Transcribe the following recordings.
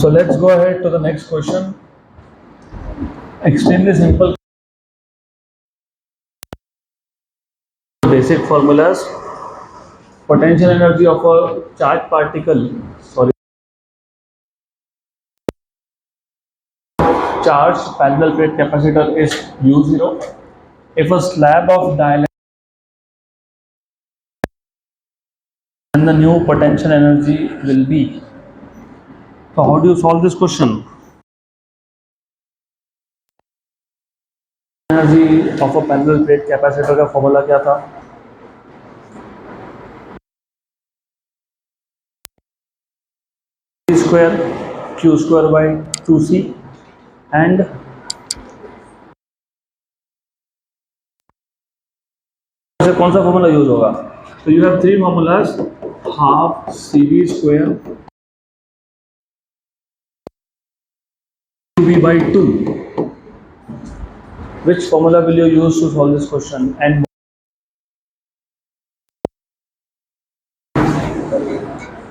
So let's go ahead to the next question. Extremely simple basic formulas. Potential energy of a charged particle, sorry, charged parallel plate capacitor is U0. If a slab of dielectric, then the new potential energy will be. So how do you solve this question? Energy of a parallel plate capacitor का formula क्या था? C square Q square by 2C and कौन सा formula use होगा? So you have three formulas: half CV square QV by 2. Which formula will you use to solve this question? And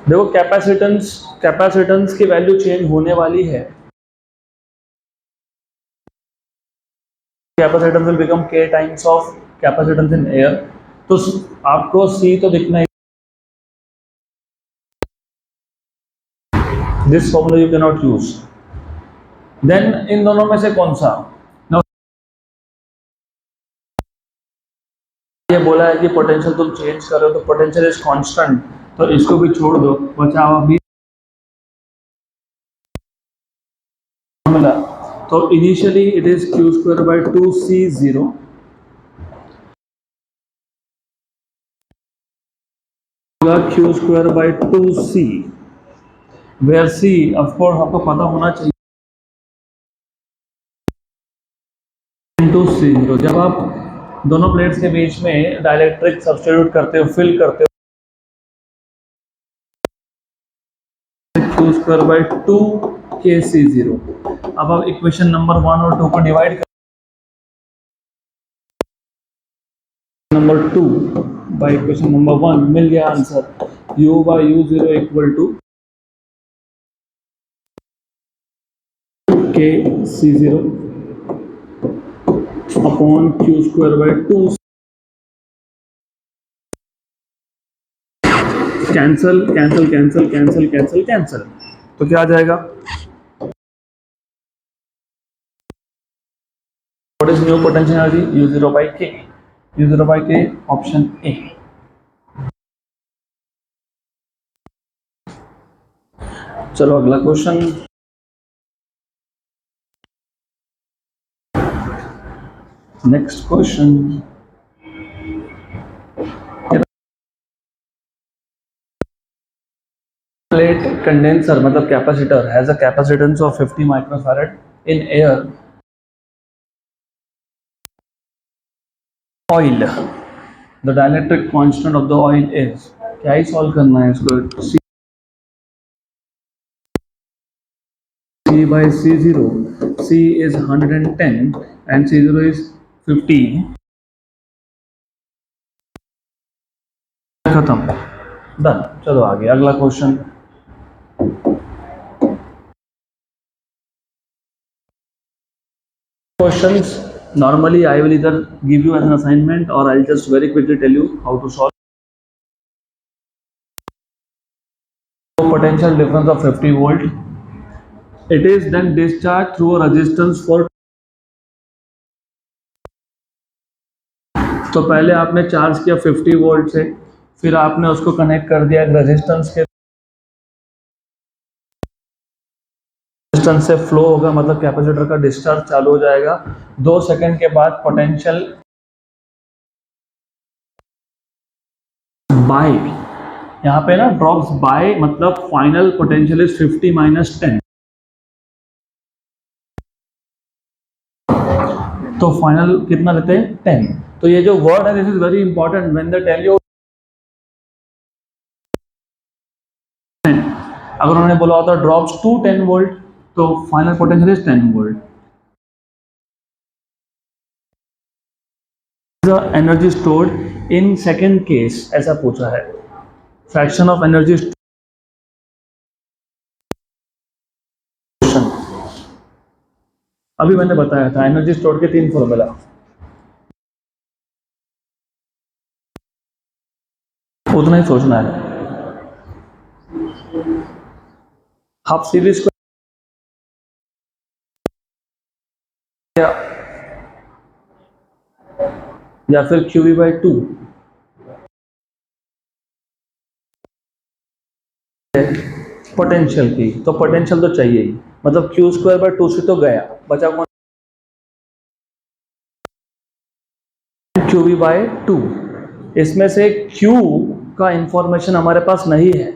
देखो capacitance की value change होने वाली है. Capacitance will become K times of capacitance in air. तो आपको C तो दिखना ही. This formula you can not use. Then इन दोनों में से कौन सा? Now, ये बोला है कि पोटेंशियल तुम चेंज कर रहे हो तो पोटेंशियल इज कांस्टेंट, तो इसको भी छोड़ दो, बचाओ अभी फॉर्मूला. तो initially it is Q square by 2C0 Q square by 2C, where C of course आपको पता होना चाहिए इंटू C0. जब आप दोनों प्लेट्स के बीच में डाइलेक्ट्रिक सब्स्टिट्यूट करते हो, फिल करते हो, Q स्क्वायर बाय 2KC0. अब आप इक्वेशन नंबर 1 और 2 को डिवाइड कर, नंबर 2 बाय इक्वेशन नंबर 1, मिल गया answer. U by U0 equal to KC0 upon Q square by 2. Cancel cancel cancel cancel cancel cancel, तो क्या आ जाएगा? What is new potential energy? U0 by K. U0 by K, option A. चलो अगला question. Next question. Plate condenser मतलब capacitor has a capacitance of 50 microfarad in air. Oil, the dielectric constant of the oil is. क्या ही solve करना है इसको? C by C0. C is 110 and C0 is 50. खत्म, done. चलो आगे अगला question. Questions normally I will either give you as an assignment or I'll just very quickly tell you how to solve. Potential difference of 50 volt. It is then discharged through a resistance for. तो पहले आपने charge किया 50 volt से, फिर आपने उसको connect कर दिया एक रेजिस्टेंस के. रेजिस्टेंस से फ्लो होगा, मतलब कैपेसिटर का डिस्चार्ज चालू हो जाएगा. 2 सेकंड के बाद पोटेंशियल बाय, यहाँ पे ना ड्रॉप्स बाय मतलब फाइनल पोटेंशियल इज 50 माइनस 10. तो फाइनल कितना लेते हैं? 10. तो ये जो वर्ड है this is very important. When they tell you, अगर उन्होंने बोला होता ड्रॉप्स टू 10 वोल्ट तो final potential is 10 volt. Energy stored in second case ऐसा पूछा है. फ्रैक्शन ऑफ एनर्जी अभी मैंने बताया था एनर्जी स्टोर के 3 फॉर्मूला। उतना ही सोचना है। हाफ सी वी स्क्वायर या फिर क्यू वी बाई 2 पोटेंशियल की, तो पोटेंशियल तो चाहिए ही, मतलब क्यू स्क्वायर बाय 2 से तो गया, बचा कौन? Q V by 2। इसमें से क्यू का इंफॉर्मेशन हमारे पास नहीं है,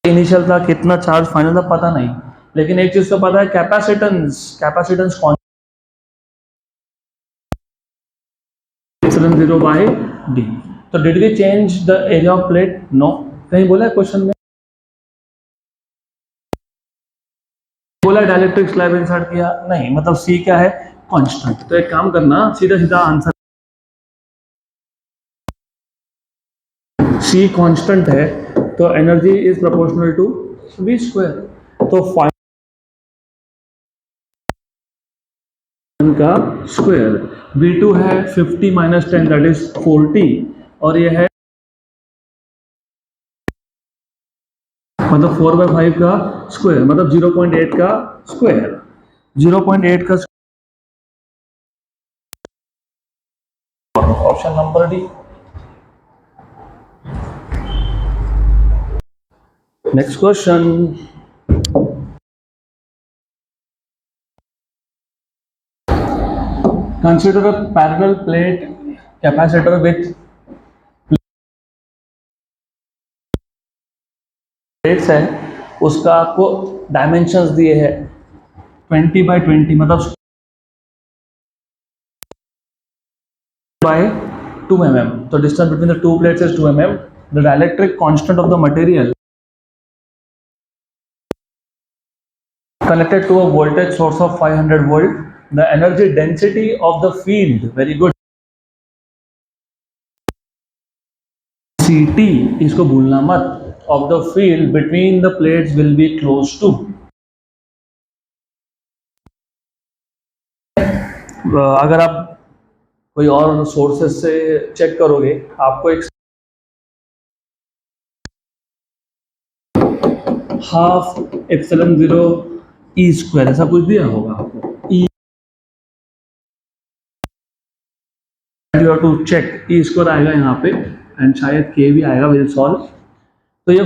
इनिशियल था कितना चार्ज, फाइनल था पता नहीं, लेकिन एक चीज तो पता है, कैपेसिटेंस, कैपेसिटेंस कौन? Epsilon 0 by D. तो did we change the area of plate? No. कहीं बोला है क्वेश्चन में? बोला डायलेक्ट्रिक स्लैब इंसर्ट किया? नहीं। मतलब सी क्या है? कांस्टेंट। तो एक काम करना, सीधा सीधा आंसर, सी कांस्टेंट है तो energy is proportional to V square. तो फाइनल का स्क्वायर, V2 है 50 माइनस 10 दैट इज 40, और ये है मतलब 4/5 का स्क्वायर, मतलब 0.8 का स्क्वायर, 0.8 का square. Option number D. Next question, consider a parallel plate capacitor with plates है, उसका आपको डायमेंशंस दिए हैं 20/20, मतलब by 2 mm. So distance between the two plates is 2 mm. The dielectric constant of the material connected to a voltage source of 500 volt. The energy density of the field, very good. CT, इसको भूलना मत, of the field between the plates will be close to. अगर आप कोई और sources से check करोगे, आपको एक हाफ एप्सिलॉन 0 ई स्क्वायर ऐसा कुछ दिया होगा आपको, E, you have to check, E square आएगा यहाँ पे एंड शायद के भी आएगा, विल सॉल्व। तो ये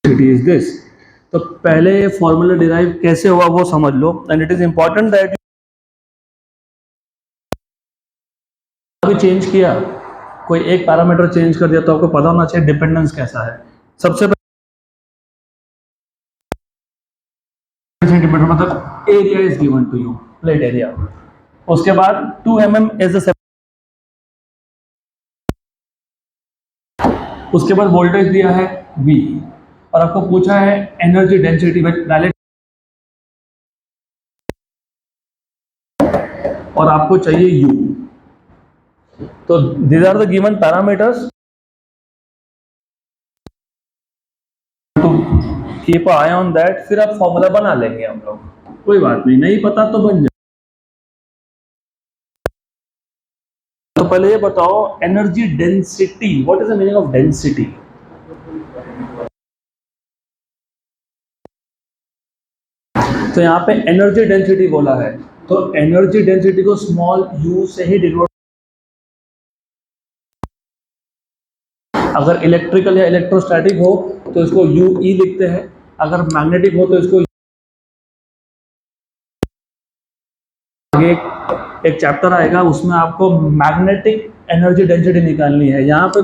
इट इज दिस। तो पहले ये फॉर्मूला डिराइव कैसे हुआ वो समझ लो, and it is important that अभी चेंज किया, कोई एक पैरामीटर चेंज कर दिया तो आपको पता होना चाहिए डिपेंडेंस कैसा है। सबसे पहले सेंटीमीटर मतलब area is given to you, plate area. उसके बाद 2 mm इज द, उसके बाद वोल्टेज दिया है V, और आपको पूछा है एनर्जी डेंसिटी डायरेक्ट, और आपको चाहिए U। तो these are the given parameters to keep eye on that, फिर आप फॉर्मूला बना लेंगे हम लोग, कोई बात नहीं, नहीं पता तो बन जाए। तो पहले ये बताओ energy density, what is the meaning of density? तो यहाँ पे एनर्जी डेंसिटी बोला है, तो एनर्जी डेंसिटी को स्मॉल u से ही डिनोट, अगर इलेक्ट्रिकल या इलेक्ट्रोस्टैटिक हो तो इसको यू ई लिखते हैं, अगर मैग्नेटिक हो तो इसको आगे एक चैप्टर आएगा उसमें आपको मैग्नेटिक एनर्जी डेंसिटी निकालनी है। यहाँ पे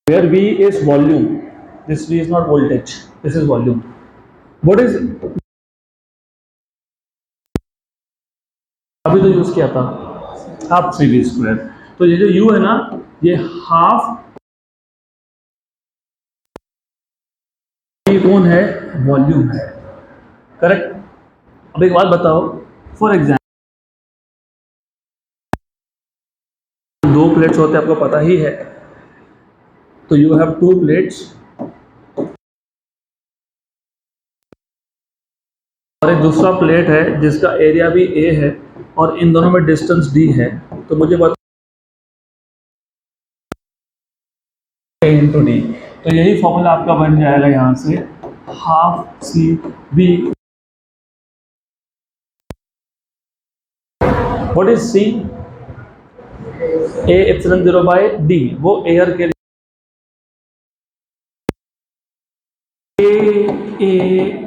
where V is volume, this V is not voltage, this is volume. What is, अभी तो यूज किया था हाफ सी वी स्क्वायर, तो ये जो U है ना, ये हाफ कौन है? वॉल्यूम है, करेक्ट। अब एक बात बताओ, फॉर एग्जाम्पल दो प्लेट्स होते हैं, आपको पता ही है, तो यू हैव टू प्लेट्स और एक दूसरा प्लेट है जिसका एरिया भी ए है और इन दोनों में डिस्टेंस डी है, तो मुझे बता ए इंटू डी। तो यही फॉर्मूला आपका बन जाएगा यहाँ से, half C B. What is C? A epsilon 0 by डी, वो एयर के ए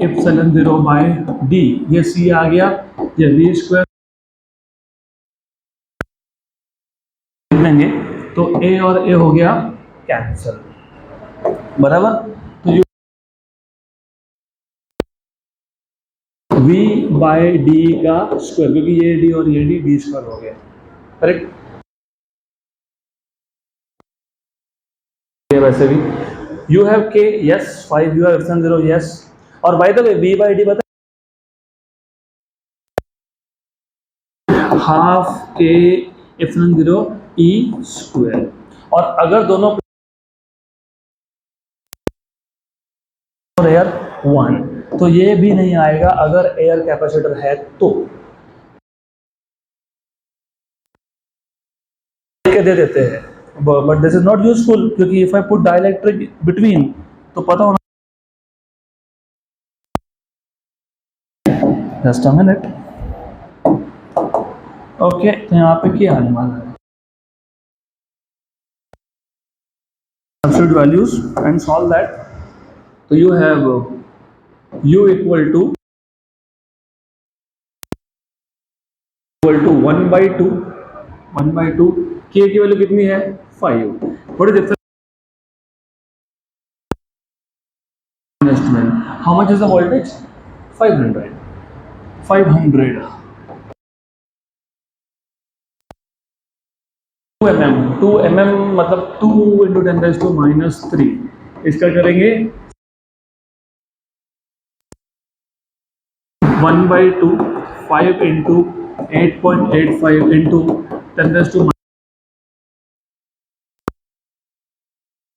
एप्सिलॉन 0 बाय डी, ये सी आ गया, ये वी स्क्वायर लेंगे तो ए और ए हो गया कैंसिल, बराबर। तो v बाय डी का स्क्वायर, क्योंकि ये डी और ये डी स्क्वायर हो गया, करेक्ट। वैसे भी you have K, yes 5, you have epsilon 0, yes. और by the way v by D बता, half K epsilon 0 E square. और अगर दोनों एयर 1, तो ये भी नहीं आएगा अगर एयर कैपेसिटर है तो दे देते हैं, but this is not useful, क्योंकि if I put dielectric between तो पता होना। Just a minute, okay. तो यहाँ पे क्या आने वाला है, substitute values and solve that। तो you have u equal to 1 by 2, 1 by 2, k की वैल्यू कितनी है 5। What is investment, how much is the voltage 500, 500 2 mm, 2 mm मतलब 2 इंटू 10⁻³ इसका करेंगे 1 by 2, 5 इंटू 8.85 इंटू 10⁻,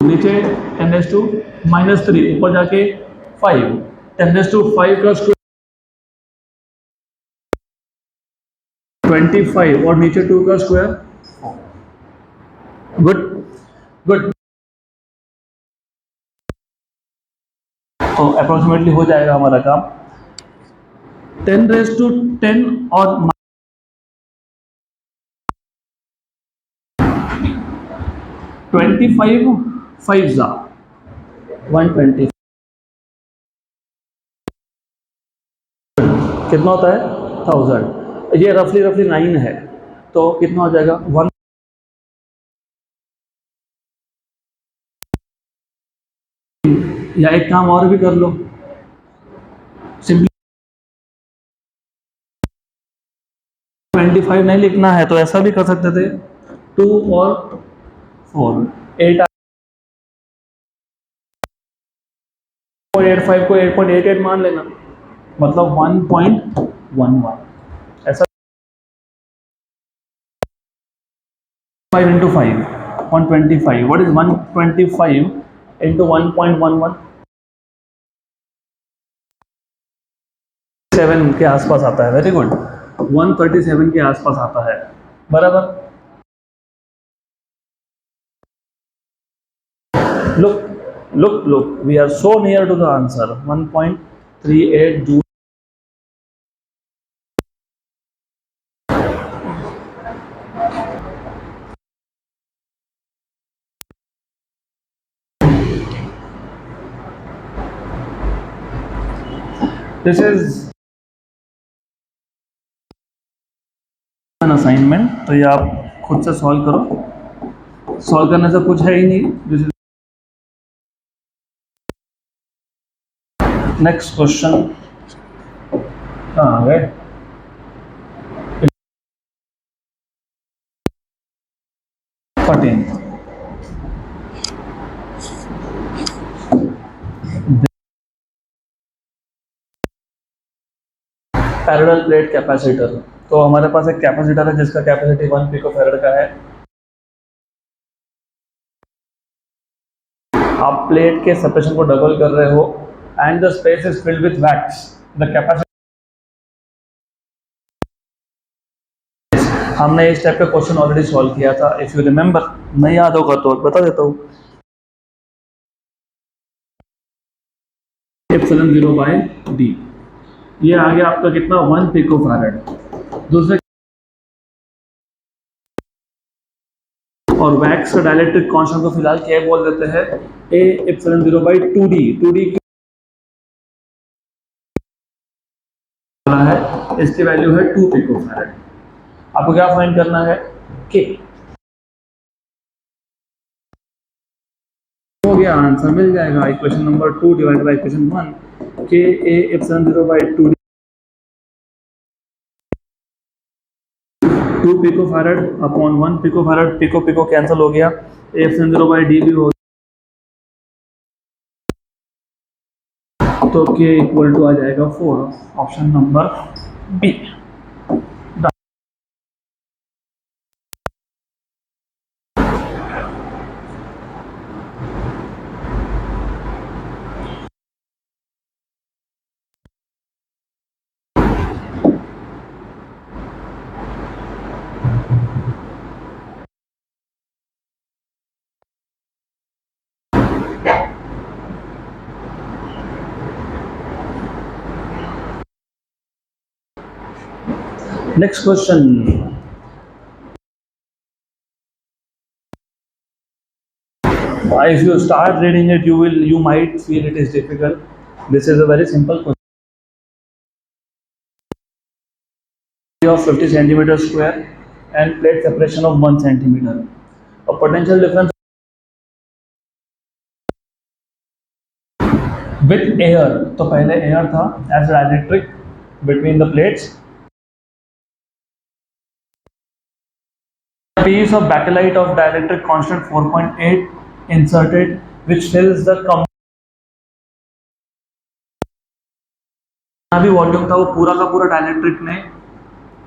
नीचे 10⁻³ ऊपर जाके 5, 10⁻5 का स्क्वायर 25 और नीचे 2 का स्क्वायर 4। Good good. तो अप्रोक्सीमेटली हो जाएगा हमारा काम। 10⁻10 और 25 5 जा 120, कितना होता है 1000। ये रफली 9 है, तो कितना हो जाएगा 1। या एक काम और भी कर लो, सिंपली 25 नहीं लिखना है तो ऐसा भी कर सकते थे, 2 और 4 8 8.85 को 8.88 मान लेना, मतलब 1.11 ऐसा। 5 इंटू 5 125, व्हाट इज 125 इंटू 1.11, 7 के आसपास आता है, वेरी गुड, 137 के आसपास आता है, बराबर। look, we are so near to the answer, 1.38 joule। This is an assignment, तो ये आप खुद से सॉल्व करो, सॉल्व करने से कुछ है ही नहीं। दिस इज नेक्स्ट क्वेश्चन, कहाँ आ गए, 14। पैरेलल प्लेट कैपेसिटर, तो हमारे पास एक कैपेसिटर है जिसका कैपेसिटी 1 पिकोफैराड का है, आप प्लेट के सेपरेशन को डबल कर रहे हो and the space is filled with wax, the capacity. हमने इस टाइप का क्वेश्चन ऑलरेडी सॉल्व किया था, इफ यू रिमेंबर। नहीं याद होगा तो बता देता हूँ। एप्सिलॉन 0 बाय डी, ये आ गया आपका कितना, 1 पिको फैराड। दूसरे और वैक्स का डाइलेक्ट्रिक कांस्टेंट को फिलहाल क्या बोल देते हैं, ए एप्सिलॉन 0 बाय 2d। 2d है, इसकी वैल्यू है 2 पिको फैराड। आपको क्या फाइंड करना है, के। हो गया, आंसर मिल जाएगा। Equation number 2 divide by equation 1, के A epsilon 0 by 2d 2 pico farad upon 1 pico farad. Pico pico cancel हो गया, ए एप्सिलॉन 0 बाय डी भी हो गया, तो के इक्वल टू आ जाएगा 4, option number B. Next question. If you start reading it, you might feel it is difficult. This is a very simple question of 50 centimeter square and plate separation of 1 centimeter. A potential difference with air, तो पहले air था as dielectric between the plates. A piece of bakelite of dielectric constant 4.8 inserted, which fills the भी volume था वो पूरा का पूरा dielectric ने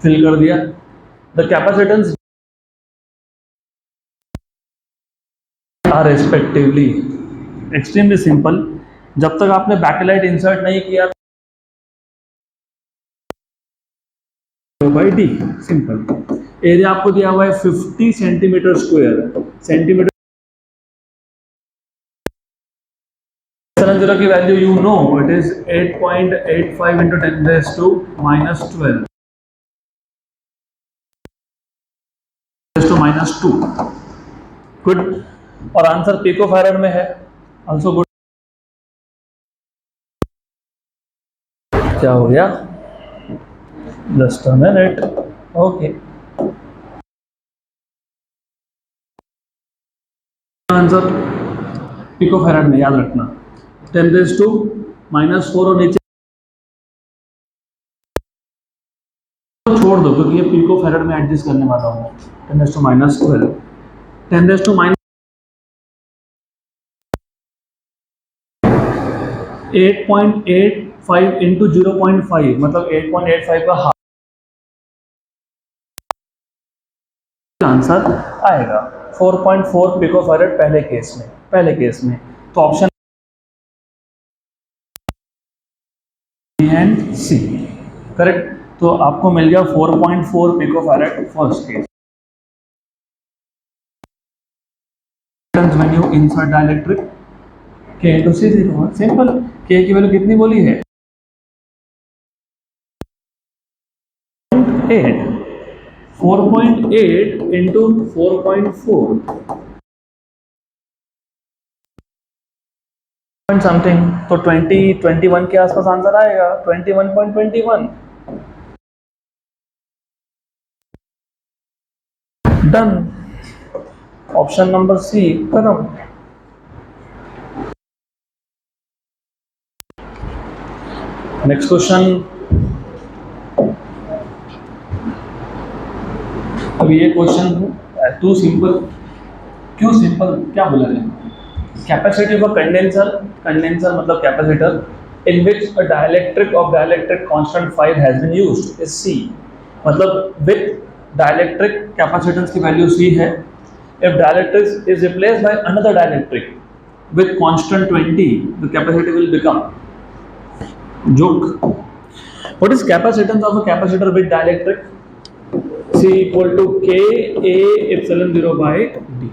फिल कर दिया। The capacitance are respectively. Extremely simple, जब तक आपने बैकेलाइट इंसर्ट नहीं किया बाई डी, सिंपल। एरिया आपको दिया हुआ है 50 सेंटीमीटर स्क्वायर। सेंटीमीटर की value you know, it is 8.85 into 10 raised to minus 12 to minus 2। Good. और आंसर पिको फैराड में है, आल्सो गुड। क्या हो गया, just a minute, okay. Answer pico farad में, याद रखना। 10 raised to minus 4 और नीचे छोड़ दो क्योंकि ये पिको फैराड में एडजस्ट करने वाला हूँ। 10 raised to minus 12, 10 raised to minus 8.85 into 0.5, मतलब 8.85 का हाफ आंसर आएगा। 4.4 पिको फैराड पहले केस में, तो ऑप्शन एंड सी करेक्ट। तो आपको मिल गया 4.4 pico farad first case. when you insert dielectric K into C0, simple. K की वैल्यू कितनी बोली है, 8, 4.8 into 4.4 समथिंग, तो 21 के आसपास आंसर आएगा, 21.21। डन, ऑप्शन नंबर सी खत्म। Next question. अब ये क्वेश्चन टू सिंपल। क्यों सिंपल, क्या बोला जाए। कैपेसिटी ऑफ कंडेंसर मतलब capacitor in which a dielectric of dielectric constant 5 has been used is C। मतलब with dielectric capacitance की वैल्यू C है। If dielectric is replaced by another dielectric, with constant 20, the capacity will become joke. What is capacitance of a capacitor with dielectric? C equal to K A epsilon 0 by D.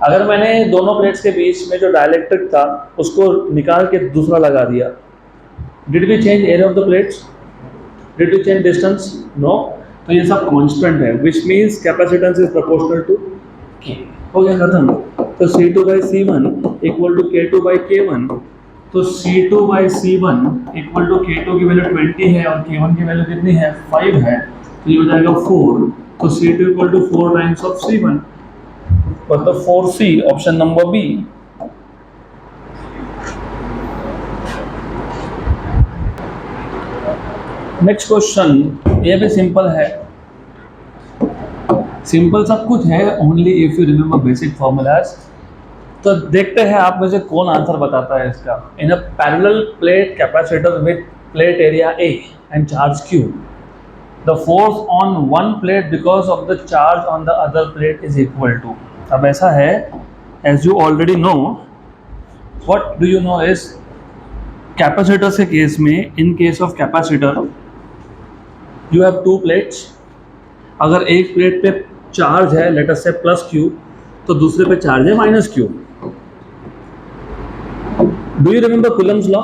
अगर मैंने दोनों plates के बीच में जो dielectric था उसको निकाल के दूसरा लगा दिया, did we change area of the plates? Did we change distance? No. तो ये सब कांस्टेंट है, which means capacitance is proportional to K. हो गया खत्म. तो C2 by C1 equal to K2 by K1. तो C2 by C1 equal to K2 की वैल्यू 20 है और K1 की वैल्यू कितनी है? 5 है. तो ये हो जाएगा 4. तो C2 equal to 4 times of C1. मतलब 4C, option number B. Next question, ये भी सिंपल है. सिंपल सब कुछ है, only if you remember basic formulas. तो देखते हैं आप में से कौन आंसर बताता है इसका. In a parallel plate capacitor with plate area A and charge Q, the force on one plate because of the charge on the other plate is equal to. अब ऐसा है, as you already know, what do you know is capacitor के case में, in case of capacitor you have two plates. अगर एक plate पे charge है let us से प्लस Q, तो दूसरे पे चार्ज है minus Q. Do you remember Coulomb's law?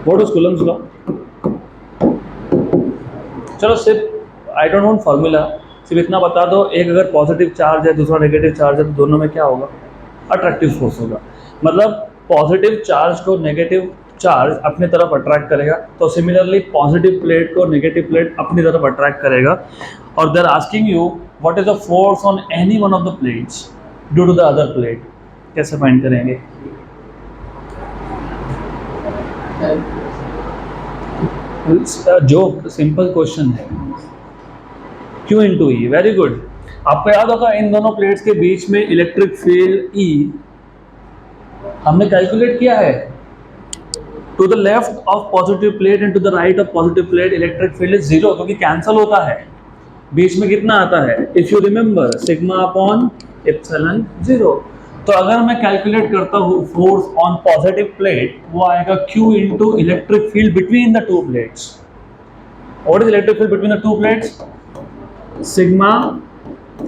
What is Coulomb's law? चलो सिर्फ आई डोंट वांट फार्मूला, सिर्फ इतना बता दो, एक अगर पॉजिटिव चार्ज है दूसरा नेगेटिव चार्ज है तो दोनों में क्या होगा? अट्रैक्टिव फोर्स होगा. मतलब पॉजिटिव चार्ज को नेगेटिव चार्ज अपनी तरफ अट्रैक्ट करेगा, तो सिमिलरली पॉजिटिव प्लेट को नेगेटिव प्लेट अपनी तरफ अट्रैक्ट करेगा. और they are asking you what is the force on any one of the plates due to the other plate. कैसे फाइंड करेंगे? जोक, सिंपल क्वेश्चन है. Q into E. Very good. आपको याद होगा इन दोनों प्लेट्स के बीच में इलेक्ट्रिक फील्ड E हमने कैलकुलेट किया है. To the left of positive plate and to the right of positive plate electric field is 0, क्योंकि कैंसिल होता है. बीच में कितना आता है? If you remember, sigma upon epsilon 0. तो अगर मैं कैलकुलेट करता हूँ फोर्स ऑन पॉजिटिव प्लेट, वो आएगा Q into electric field between the two plates. What is electric field between the two plates? Sigma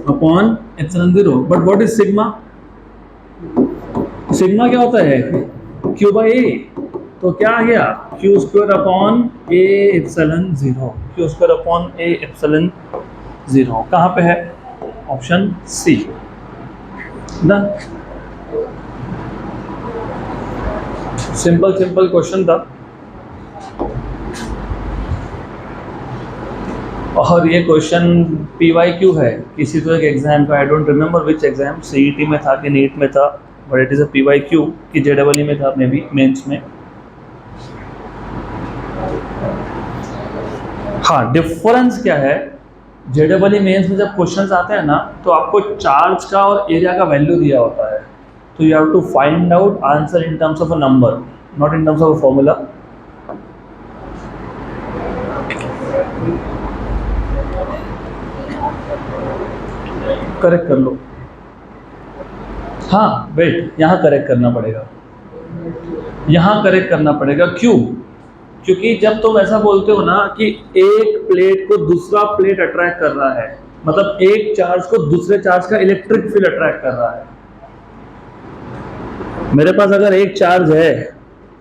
upon epsilon 0. But what is sigma? Sigma क्या होता है? Q by A. तो क्या आ गया? Q square upon A epsilon 0. Q square upon A epsilon 0 कहाँ पे है? Option C. Done. Simple simple question था. और ये क्वेश्चन PYQ है किसी तो एक एग्जाम का. I don't remember which exam, CET में था कि नीट में था, but it is a PYQ कि JEE में था, मे बी मेंस में. हाँ, डिफरेंस क्या है? JEE मेंस में जब क्वेश्चंस आते हैं ना, तो आपको चार्ज का और एरिया का वैल्यू दिया होता है. तो you have to find out answer in terms of a number, not in terms of a formula. Correct कर लो. हाँ वेट, यहाँ करेक्ट करना पड़ेगा. यहाँ करेक्ट करना पड़ेगा. क्यों? क्योंकि जब तुम ऐसा बोलते हो ना कि एक प्लेट को दूसरा प्लेट अट्रैक्ट कर रहा है, मतलब एक चार्ज को दूसरे चार्ज का इलेक्ट्रिक फील्ड अट्रैक्ट कर रहा है. मेरे पास अगर एक चार्ज है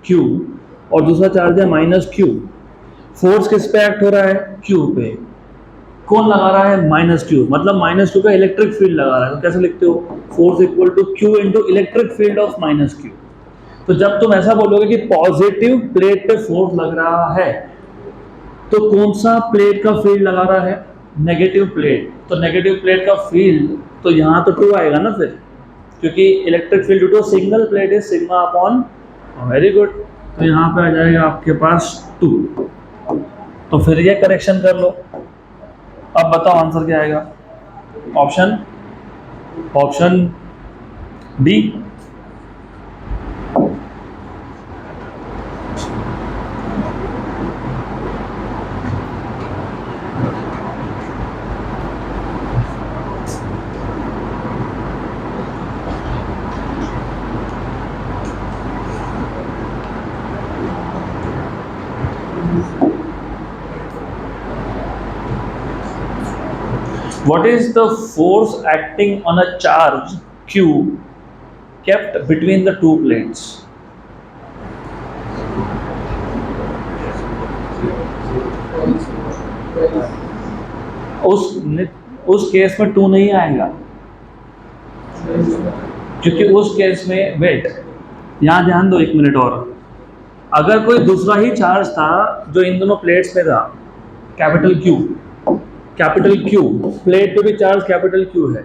Q और दूसरा चार्ज है माइनस Q, फोर्स किस पे एक्ट हो रहा है? Q पे. कौन लगा रहा है? Minus Q. मतलब माइनस Q का इलेक्ट्रिक फील्ड लगा रहा है. तो कैसे लिखते हो? Force equal to Q into electric field of minus Q. तो जब तुम ऐसा बोलोगे कि पॉजिटिव प्लेट पे फोर्स लग रहा है, तो कौन सा प्लेट का फील्ड लगा रहा है? Negative plate. तो नेगेटिव प्लेट का फील्ड तो यहाँ तो 2 आएगा ना फिर, क्योंकि electric field due to single plate is sigma upon. Very good. तो यहाँ पे आ जाएगा आपके पास 2. तो फिर ये करेक्शन कर लो. अब बताओ आंसर क्या आएगा? Option D. What is the force acting on a charge q kept between the two plates? उस केस में 2 नहीं आएगा, क्योंकि उस केस में वेट, यहाँ ध्यान दो 1 मिनट और, अगर कोई दूसरा ही चार्ज था जो इन दोनों प्लेट्स में था, कैपिटल क्यू, प्लेट पे भी चार्ज कैपिटल क्यू है,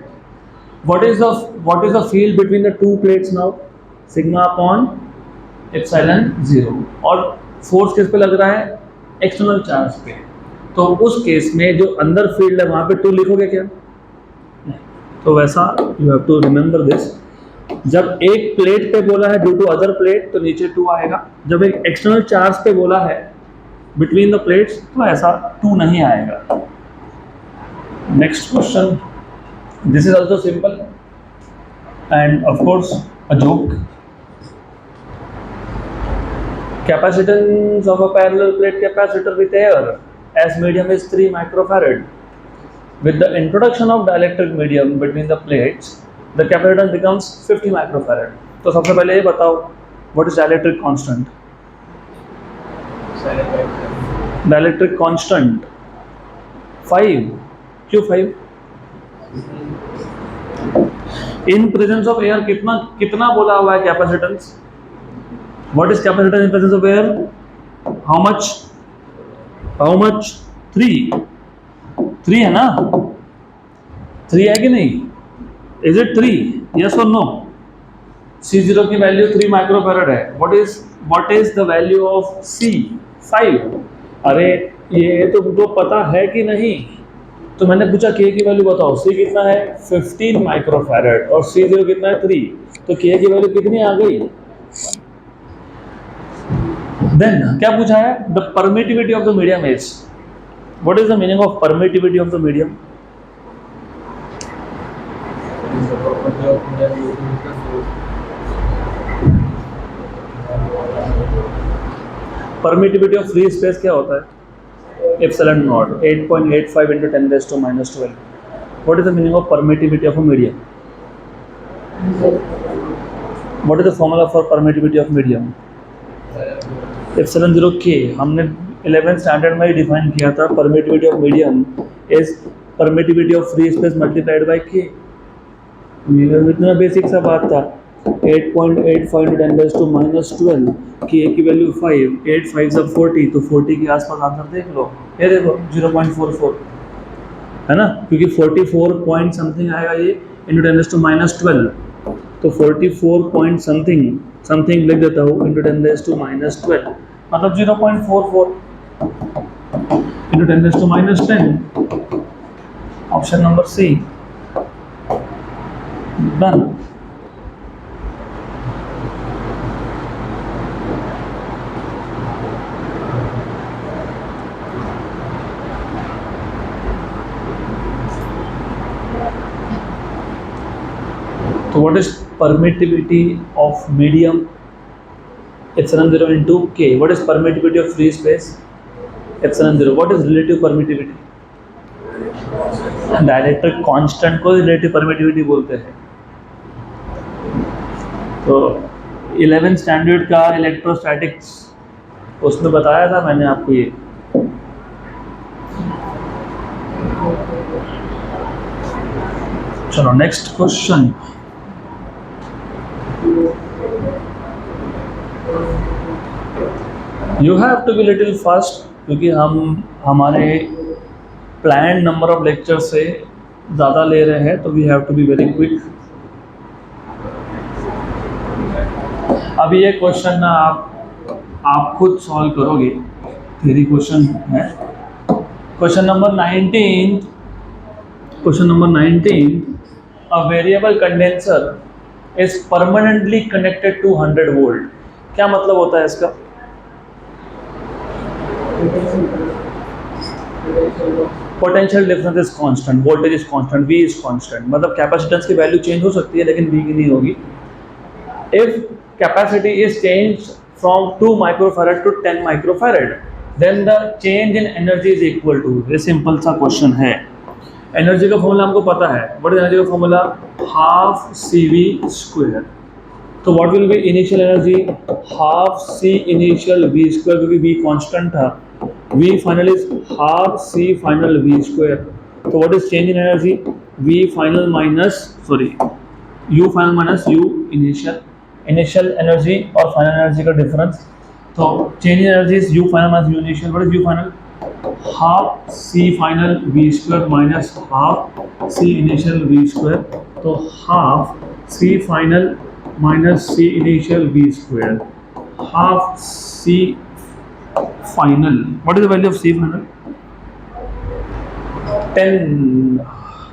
what is the field between the two plates now? Sigma upon epsilon 0, और फोर्स किस पे लग रहा है? एक्सटर्नल चार्ज पे। तो उस केस में जो अंदर फील्ड है वहां पे 2 लिखोगे क्या? नहीं। तो वैसा you have to remember this, जब एक प्लेट पे बोला है ड्यू टू अदर प्लेट तो नीचे 2 आएगा, जब एक एक्सटर्नल चार्ज पे बोला है बिटवीन द प्लेट्स तो ऐसा 2 नहीं आएगा। Next question, this is also simple end of course a joke. Capacitance of a parallel plate capacitor with air as medium is 3 microfarad. With the introduction of dielectric medium between the plates, the capacitance becomes 50 microfarad. तो सबसे पहले ये बताओ, what is dielectric constant? Dielectric constant 5. क्यों 5? In presence of air कितना बोला हुआ है capacitance? What is capacitance in presence of air? How much? 3 है ना? 3 है कि नहीं? Is it 3? Yes or no? C0 की वैल्यू 3 माइक्रोफैरड है। What is the value of C? 5। अरे ये तो तुमको पता है कि नहीं? तो मैंने पूछा K की वैल्यू बताओ। C कितना है? 15 माइक्रोफैरड और C0 कितना है? 3। तो K की वैल्यू कितनी आ गई? Then क्या पूछा है? The permittivity of the medium is. What is the meaning of permittivity of the medium? Permittivity of free space क्या होता है? Epsilon naught 8.85 into 10 raised to minus 12. What is the meaning of permittivity of a medium? What is the formula for permittivity of medium? Epsilon 0 के हमने 11th standard में ही define किया था। Permittivity of medium is permittivity of free space multiplied by के। इतना basic सा बात था। 8.85 10 raised to minus 12 के की वैल्यू 5, 8 5 सब 40, तो 40 के आसपास आंसर देख लो। ये देखो 0.44 है ना, क्योंकि 44 पॉइंट समथिंग आएगा ये इंटू 10 raised to minus 12, तो 44 पॉइंट समथिंग लिख देता हूँ इंटू 10 raised to minus 12, मतलब 0.44 into 10 raised to minus 10। Option number C, done. So what is permittivity of medium? Epsilon 0 into K. What is permittivity of free space? Epsilon 0. What is relative permittivity? Dielectric constant को relative permittivity बोलते हैं। तो 11th standard का electrostatics उसमें बताया था मैंने आपको ये। चलो next question. You have to be little fast, क्योंकि हम हमारे प्लान नंबर ऑफ लेक्चर से ज़्यादा ले रहे हैं, तो we have to be very quick. अभी ये क्वेश्चन ना आप खुद सॉल्व करोगे, थ्योरी क्वेश्चन है। Question number 19, a variable condenser is permanently connected to 100 volt. क्या मतलब होता है इसका? Potential difference is constant, voltage is constant, V is constant, मतलब कैपेसिटेंस की वैल्यू चेंज हो सकती है लेकिन V की नहीं होगी। If capacity is change from 2 microfarad to 10 microfarad, then the change in energy is equal to. ये सिंपल सा क्वेश्चन है। एनर्जी का फॉर्मूला हमको पता है, व्हाट इज एनर्जी का formula, half C V square. तो what will be initial energy, half C initial V square, क्योंकि वी कांस्टेंट था, V final is half C final V square. तो what is change in energy, V final minus sorry U final minus U initial, initial energy और final energy का difference. तो change in energy is U final minus U initial, what is U final, half C final V square minus half C initial V square. तो half C final minus C initial V square, half C final, what is the value of C final,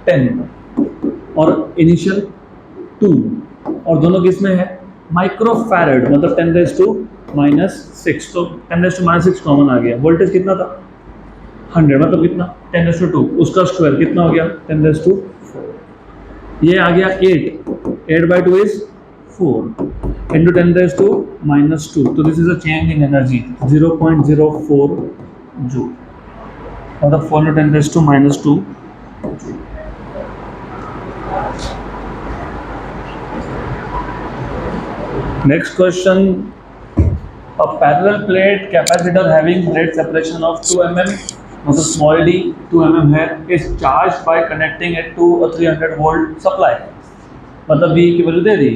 10 और initial 2, और दोनों किस में है, microfarad, मतलब 10⁻⁻⁶। तो 10⁻⁻⁶ common आ गया। वोल्टेज कितना था, 100, मतलब कितना 10⁻², उसका स्क्वायर कितना हो गया 10⁻4, ये आ गया 8/2 इज 4 into 10⁻⁻²। तो this is a change in energy 0.04 joule, मतलब 4 into 10⁻²। Next question, a parallel plate capacitor having plate separation of 2 mm, मतलब small d 2 mm है, is charged by connecting it to a 300 volt supply, मतलब V की value they the.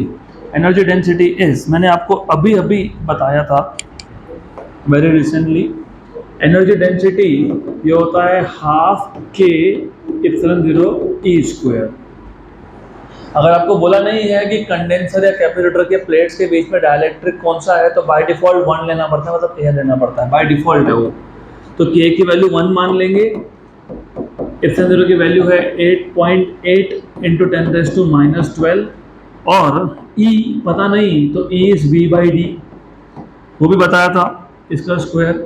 Energy density is, मैंने आपको अभी अभी बताया था वेरी रिसेंटली, एनर्जी डेंसिटी ये होता है हाफ के इप्सिलॉन 0 ई स्क्वायर। अगर आपको बोला नहीं है कि कंडेंसर या कैपेसिटर के प्लेट्स के बीच में डाइलेक्ट्रिक कौन सा है, तो बाय डिफॉल्ट 1 लेना पड़ता है, मतलब एयर लेना पड़ता है, बाय डिफॉल्ट है वो। तो के की वैल्यू 1 मान लेंगे, इप्सिलॉन 0 की वैल्यू है 8.8 इंटू 10⁻⁻12, और E पता नहीं, तो E इज V/D, वो भी बताया था, इसका स्क्वायर।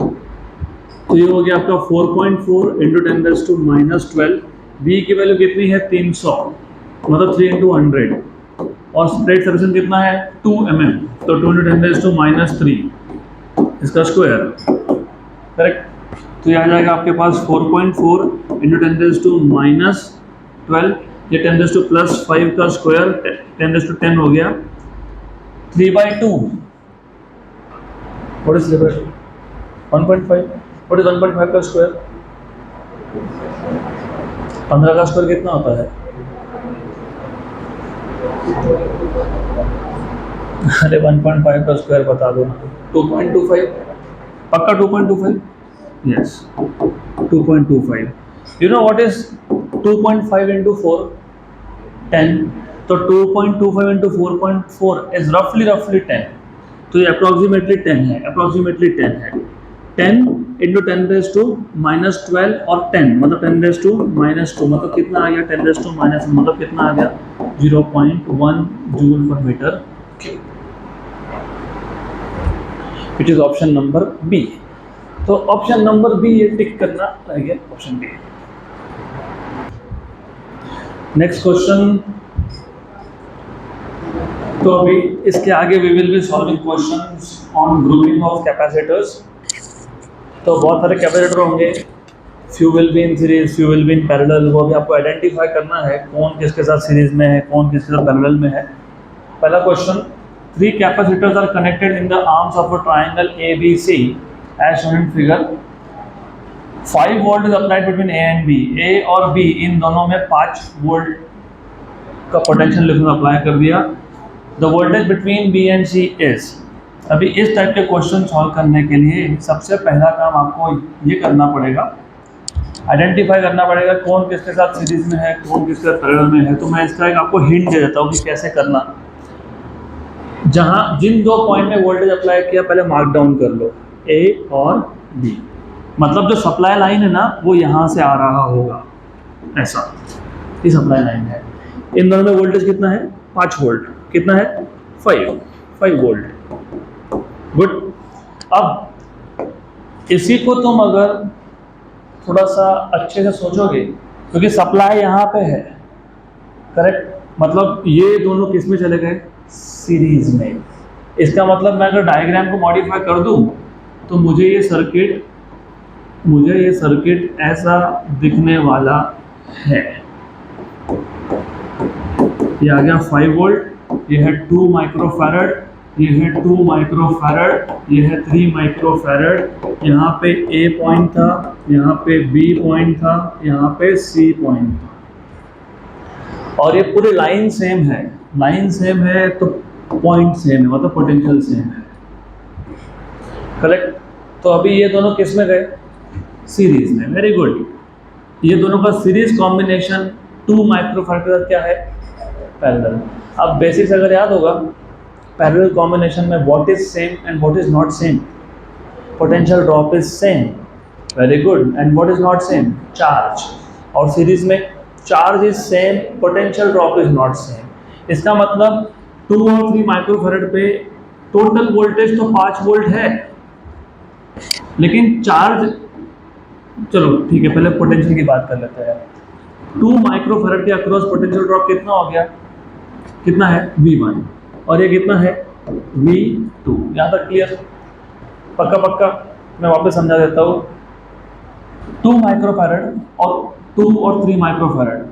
तो ये हो गया आपका 4.4 इंटू 10⁻⁻12, V की वैल्यू कितनी है 300, मतलब 3 into 100, और प्लेट सेपरेशन कितना है 2 mm, तो 2 into 10⁻3 इसका स्क्वायर, करेक्ट। तो ये आ जाएगा आपके पास 4.4 इंटू 10⁻⁻12, ये 10⁻+5 का स्क्वायर 10⁻10 हो गया, 3/2, व्हाट इज 3/2, 1.5, व्हाट इज 1.5 का स्क्वायर, 15 का स्क्वायर कितना होता है, अरे 1.5 का स्क्वायर बता दो ना, 2.25, पक्का 2.25, yes 2.25। You know what is 2.5 into 4, 10, तो 2.25 into 4.4 इज रफली 10, तो ये अप्रोक्सीमेटली 10 है, 10 into 10⁻⁻12 और 10, मतलब 10⁻2, मतलब कितना आ गया 10⁻⁻, मतलब कितना आ गया 0.1 जूल पर meter cube, which is option number B. तो ऑप्शन नंबर बी ये टिक करना रह गया, ऑप्शन बी। नेक्स्ट क्वेश्चन, तो अभी इसके आगे we will be solving questions on grouping of capacitors. तो बहुत सारे कैपेसिटर होंगे, few will be in series, few will be in parallel, वो भी आपको आइडेंटिफाई करना है कौन किसके साथ सीरीज में है, कौन किसके साथ पैरेलल में है। पहला question, 3 capacitors are connected in the arms of a triangle ABC as shown in figure, 5 volt is applied between A and B, A और B इन दोनों में 5 वोल्ट का पोटेंशियल डिफरेंस अप्लाई कर दिया। The voltage between B and C is, अभी इस type के क्वेश्चन सॉल्व करने के लिए सबसे पहला काम आपको ये करना पड़ेगा, आइडेंटिफाई करना पड़ेगा कौन किसके साथ सीरीज में है, कौन किसके साथ पैरेलल में है। तो मैं इसका एक आपको हिंट दे देता हूँ कि कैसे करना। जहाँ जिन 2 पॉइंट में वोल्टेज अप्लाई किया पहले मार्क डाउन कर लो, A और B, मतलब जो सप्लाई लाइन है ना वो यहाँ से आ रहा होगा, ऐसा ये सप्लाई लाइन है। इन दोनों में वोल्टेज कितना है 5 वोल्ट, कितना है 5 वोल्ट, गुड। अब इसी को तुम अगर थोड़ा सा अच्छे से सोचोगे, क्योंकि सप्लाई यहाँ पे है, करेक्ट, मतलब ये दोनों किस में चले गए सीरीज में। इसका मतलब मैं अगर डायग्राम को मॉडिफाई कर दूं तो मुझे ये सर्किट ऐसा दिखने वाला है, ये आ गया 5 वोल्ट, ये है 2 माइक्रोफैरड, ये है 2 माइक्रोफैरड, ये है 3 माइक्रोफैरड, यहाँ पे ए पॉइंट था, यहाँ पे बी पॉइंट था, यहाँ पे सी पॉइंट था, और ये पूरी लाइन सेम है। लाइन सेम है तो पॉइंट सेम है, मतलब पोटेंशियल सेम है, करेक्ट। तो अभी ये दोनों किस में गए? सीरीज में। Very good. ये दोनों का सीरीज कॉम्बिनेशन 2 माइक्रोफैरड का क्या है? पैरेलल। अब बेसिक्स अगर याद होगा, पैरेलल कॉम्बिनेशन में what is same and what is not same? Potential drop is same. Very good. And what is not same? Charge. और सीरीज में charge is same, potential drop is not same. इसका मतलब 2 और 3 microfarad पे total voltage तो 5 volt है, लेकिन charge, चलो ठीक है, पहले पोटेंशियल की बात कर लेते हैं। 2 माइक्रोफैरड के अक्रॉस पोटेंशियल ड्रॉप कितना हो गया? कितना है? V1। और ये कितना है? V2। यहाँ तक क्लियर? पक्का पक्का? मैं वापस समझा देता हूँ। 2 माइक्रोफैरड और 2 और 3 माइक्रोफैरड,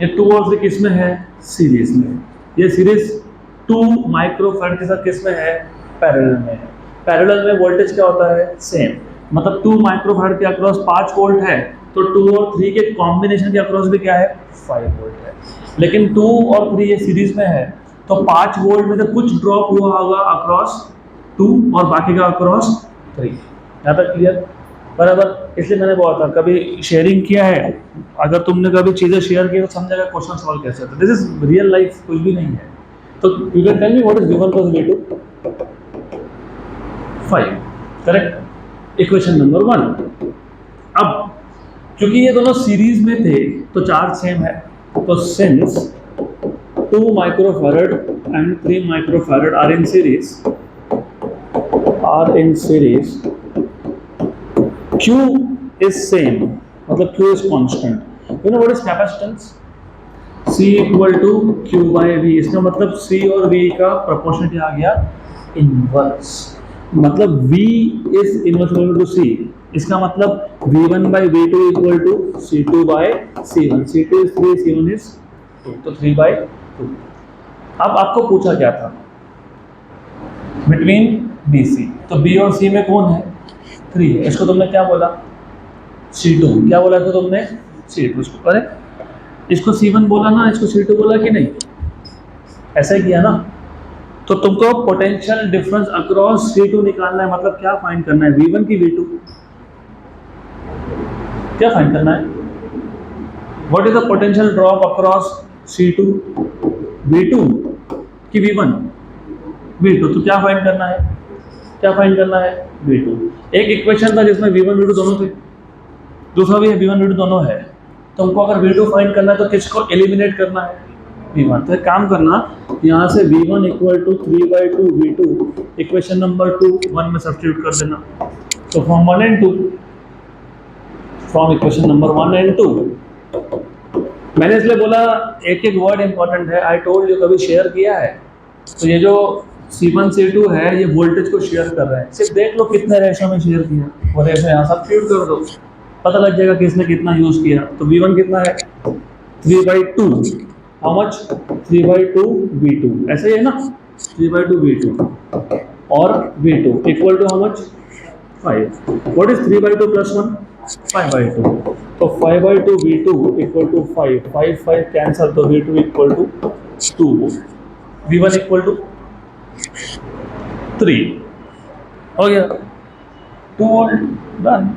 ये 2 और 3 किस में है? सीरीज में। ये सीरीज 2 माइक्रोफैरड के साथ किस में है? पैरेलल में है। पैरेलल में वोल्टेज क्या होता है? सेम। मतलब 2 माइक्रोफैरड के अक्रॉस 5 वोल्ट है, तो 2 और 3 के कॉम्बिनेशन के अक्रॉस भी क्या है? 5 वोल्ट है। लेकिन 2 और 3 ये सीरीज में है, तो 5 वोल्ट में से कुछ ड्रॉप हुआ होगा अक्रॉस 2 और बाकी का अक्रॉस 3। यहाँ तक क्लियर? बराबर। इसलिए मैंने बोला था, कभी शेयरिंग किया है, अगर तुमने कभी चीज़ें शेयर की तो समझेगा क्वेश्चन सॉल्व कैसे होता है। दिस इज रियल लाइफ, कुछ भी नहीं है। तो you can tell me what is V1 plus V2? 5। Correct. Equation number 1। अब क्योंकि ये दोनों सीरीज में थे तो चार्ज सेम है, तो since 2 microfarad and 3 microfarad are in series, Q is same, मतलब Q is constant. You know what is capacitance? C equal to Q by V। इसका मतलब C और V का प्रोपोर्शनलिटी आ गया इनवर्स। मतलब V is inverse equal to C। इसका मतलब V1 by V2 equal to C2 by C1। C2 is 3, C1 is 2, तो 3 by 2। अब आपको पूछा क्या था? बिटवीन BC, तो B और C में कौन है? 3 है। इसको तुमने क्या बोला? C2। क्या बोला था तुमने? C2। इसको करेक्ट। इसको C1 बोला ना, इसको C2 बोला कि नहीं? ऐसा ही किया ना? तो तुमको पोटेंशियल डिफरेंस अक्रॉस C2 निकालना है। मतलब क्या फाइंड करना है? V1 की V2? क्या फाइंड करना है? What is the potential drop across C2? V2 की V1? V2। तो क्या फाइंड करना है? क्या फाइंड करना है? V2। एक इक्वेशन था जिसमें V1 V2 दोनों थे, दूसरा भी है V1 V2 दोनों है। तुमको अगर V2 फाइंड करना है तो किसको एलिमिनेट करना है? V1। तो एक काम करना, यहाँ से V1 equal to 3/2 V2 equation number 2 1 में सब्स्टिट्यूट कर देना। तो from 1 and 2, from equation number 1 and 2। मैंने इसलिए बोला एक एक वर्ड इंपॉर्टेंट है। आई टोल्ड यू, कभी शेयर किया है तो ये जो C1 C2 है ये वोल्टेज को शेयर कर रहे हैं। सिर्फ देख लो कितने रेशो में शेयर किया, वो रेशो यहाँ सब्स्टिट्यूट कर दो, पता लग जाएगा किसने कितना यूज किया। तो V1 कितना है? 3/2। How much? 3/2 V2। ऐसे ही है ना? 3/2 V2 और V2 equal to how much? 5। What is 3/2 plus 1? 5/2। तो 5/2 V2 इक्वल टू 5। 5 कैंसल, तो V2 equal to 2 volt. V1 equal to 3 हो गया, 2 वोल्ट। डन।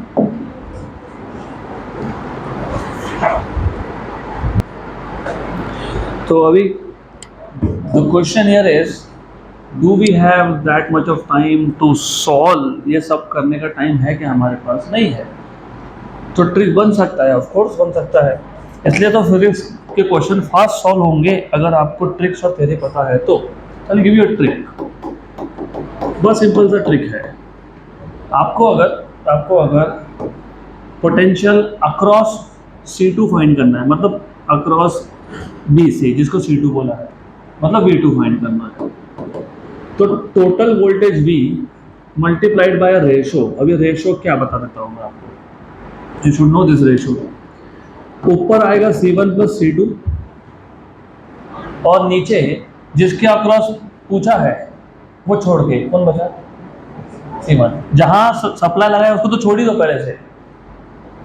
तो अभी the question here is, do we have that much of time to solve? ये सब करने का टाइम है क्या हमारे पास? नहीं है। तो ट्रिक बन सकता है, ऑफ कोर्स बन सकता है। इसलिए तो फिजिक्स के क्वेश्चन फास्ट सॉल्व होंगे अगर आपको ट्रिक्स और थ्योरी पता है तो। I will give you a trick. बहुत सिंपल सा ट्रिक है। आपको अगर पोटेंशियल अक्रॉस C2 फाइंड करना है, मतलब अक्रॉस BC जिसको C2 बोला है, मतलब V2 फाइंड करना है, तो total voltage V multiplied by ratio. अभी रेशो क्या बता देता हूँ मैं आपको, you should know this ratio. ऊपर आएगा C1 प्लस C2 और नीचे जिसके अक्रॉस पूछा है वो छोड़ के कौन बचा? C1। जहाँ सप्लाई लगाया उसको तो छोड़ ही दो पहले से।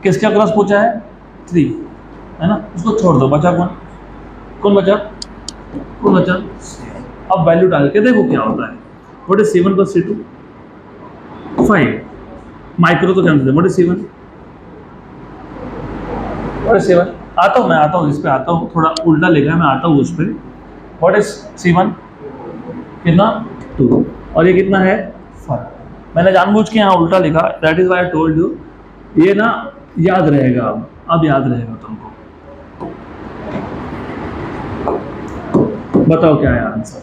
किसके अक्रॉस पूछा है? 3, है ना, उसको छोड़ दो, बचा कौन? कौन बचा? कौन बचा? अब वैल्यू डाल के देखो क्या होता है। What is C1 plus C2? 5। Micro तो कैंसिल है। What is C1? What is C1? मैं आता हूँ इस पे आता हूँ, थोड़ा उल्टा लिखा है, मैं आता हूँ उस पर। What is C1? कितना? 2। और ये कितना है? 5। मैंने जानबूझ के यहाँ उल्टा लिखा, that is why I told you, ये ना याद रहेगा, अब याद रहेगा तुमको। बताओ क्या है आंसर?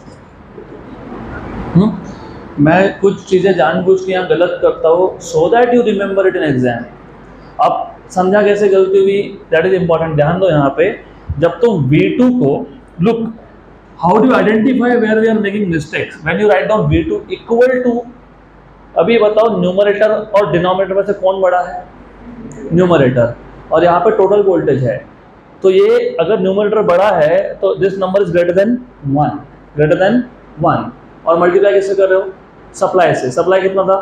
मैं कुछ चीजें जानबूझ के यहाँ गलत करता हूँ so that you remember it in exam. अब समझा कैसे गलती हुई, दैट इज इंपॉर्टेंट। ध्यान दो यहाँ पे, जब तुम V2 को, look, how do identify where we are making mistakes? When you write down V2 equal to, अभी बताओ न्यूमरेटर और डिनोमिनेटर में से कौन बड़ा है? न्यूमरेटर। और यहाँ पे टोटल वोल्टेज है, तो ये अगर न्यूमरेटर बड़ा है तो this number is greater than 1, greater than 1। और मल्टीप्लाई किससे कर रहे हो? सप्लाई से। सप्लाई कितना था?